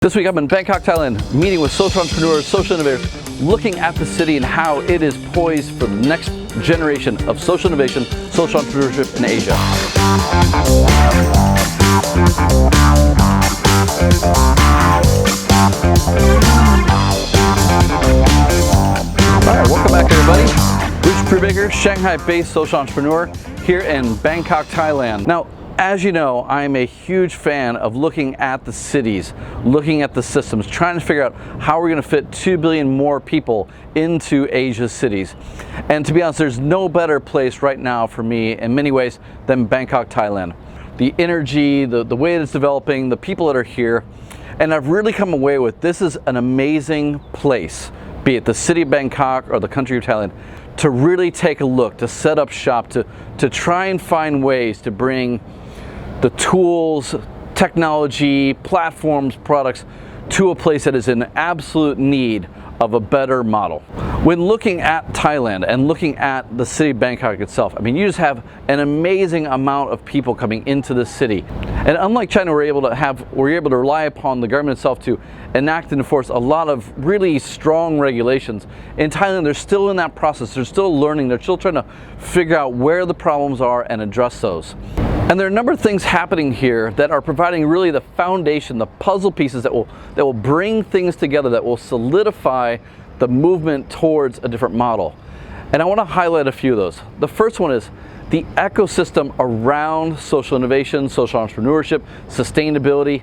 This week I'm in Bangkok, Thailand, meeting with social entrepreneurs, social innovators, looking at the city and how it is poised for the next generation of social innovation, social entrepreneurship in Asia. All right, welcome back everybody. Brubaker, Shanghai-based social entrepreneur here in Bangkok, Thailand. Now, as you know, I'm a huge fan of looking at the cities, looking at the systems, trying to figure out how we're going to fit 2 billion more people into Asia's cities. And to be honest, there's no better place right now for me in many ways than Bangkok, Thailand. The energy, the way it's developing, the people that are here, and I've really come away with this is an amazing place, be it the city of Bangkok or the country of Thailand, to really take a look, to set up shop, to try and find ways to bring the tools, technology, platforms, products to a place that is in absolute need of a better model. When looking at Thailand and looking at the city of Bangkok itself, I mean, you just have an amazing amount of people coming into the city. And unlike China, we're able to rely upon the government itself to enact and enforce a lot of really strong regulations. In Thailand, they're still in that process. They're still learning. They're still trying to figure out where the problems are and address those. And there are a number of things happening here that are providing really the foundation, the puzzle pieces that will bring things together, that will solidify the movement towards a different model. And I want to highlight a few of those. The first one is the ecosystem around social innovation, social entrepreneurship, sustainability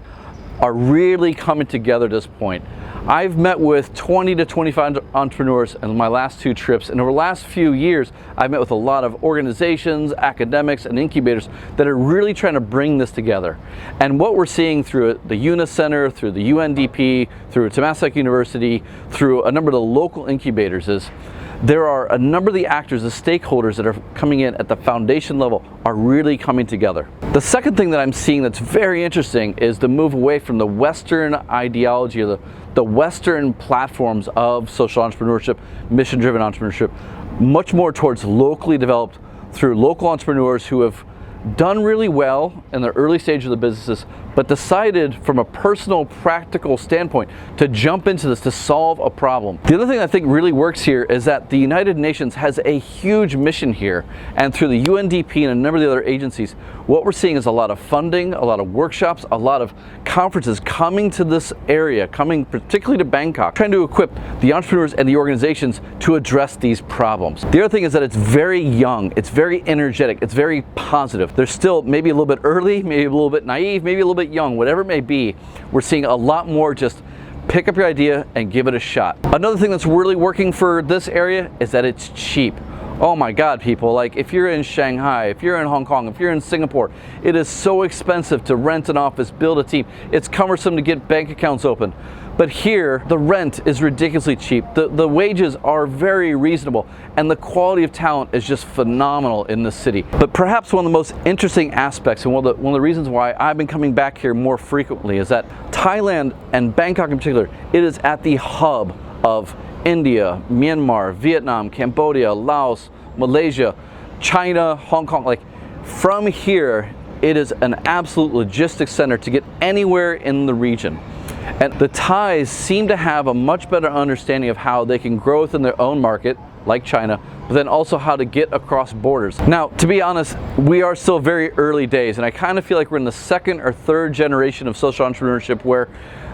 are really coming together at this point. I've met with 20 to 25 entrepreneurs in my last 2 trips, and over the last few years I've met with a lot of organizations, academics, and incubators that are really trying to bring this together. And what we're seeing through the UNIS Center, through the UNDP, through Temasek University, through a number of the local incubators is there are a number of the actors, the stakeholders that are coming in at the foundation level are really coming together. The second thing that I'm seeing that's very interesting is the move away from the Western ideology or the Western platforms of social entrepreneurship, mission-driven entrepreneurship, much more towards locally developed through local entrepreneurs who have done really well in the early stage of the businesses, but decided from a personal, practical standpoint to jump into this to solve a problem. The other thing I think really works here is that the United Nations has a huge mission here, and through the UNDP and a number of the other agencies, what we're seeing is a lot of funding, a lot of workshops, a lot of conferences coming to this area, coming particularly to Bangkok, trying to equip the entrepreneurs and the organizations to address these problems. The other thing is that it's very young, it's very energetic, it's very positive. They're still maybe a little bit early, maybe a little bit naive, maybe a little bit young, whatever it may be. We're seeing a lot more just pick up your idea and give it a shot. Another thing that's really working for this area is that it's cheap. Oh my God, people, like if you're in Shanghai, if you're in Hong Kong, if you're in Singapore, it is so expensive to rent an office, build a team. It's cumbersome to get bank accounts open. But here, the rent is ridiculously cheap. The wages are very reasonable, and the quality of talent is just phenomenal in this city. But perhaps one of the most interesting aspects, and one of the reasons why I've been coming back here more frequently, is that Thailand, and Bangkok in particular, it is at the hub of India, Myanmar, Vietnam, Cambodia, Laos, Malaysia, China, Hong Kong. Like from here, it is an absolute logistics center to get anywhere in the region. And the Thais seem to have a much better understanding of how they can grow within their own market, like China, but then also how to get across borders. Now, to be honest, we are still very early days, and I kind of feel like we're in the 2nd or 3rd generation of social entrepreneurship where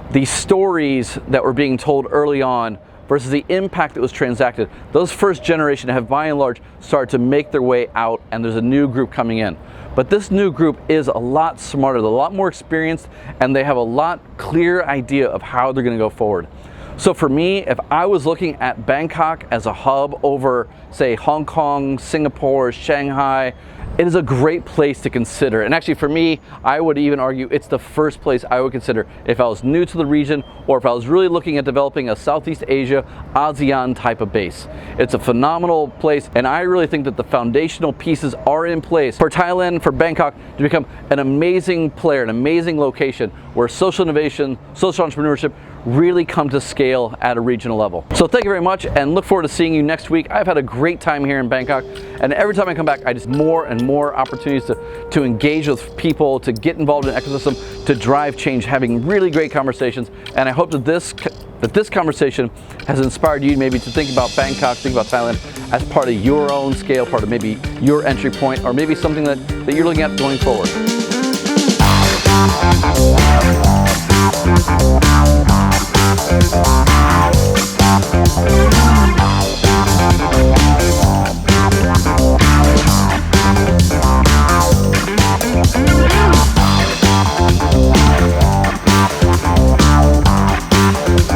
the stories that were being told early on versus the impact that was transacted, those first generation have by and large started to make their way out, and there's a new group coming in. But this new group is a lot smarter, they're a lot more experienced, and they have a lot clearer idea of how they're going to go forward. So for me, if I was looking at Bangkok as a hub over, say, Hong Kong, Singapore, Shanghai, it is a great place to consider. And actually for me, I would even argue it's the first place I would consider if I was new to the region or if I was really looking at developing a Southeast Asia, ASEAN type of base. It's a phenomenal place, and I really think that the foundational pieces are in place for Thailand, for Bangkok to become an amazing player, an amazing location where social innovation, social entrepreneurship really come to scale at a regional level. So thank you very much, and look forward to seeing you next week. I've had a great time here in Bangkok, and every time I come back, I just more and more opportunities to engage with people, to get involved in the ecosystem, to drive change, having really great conversations. And I hope that this conversation has inspired you maybe to think about Bangkok, think about Thailand as part of your own scale, part of maybe your entry point, or maybe something that you're looking at going forward.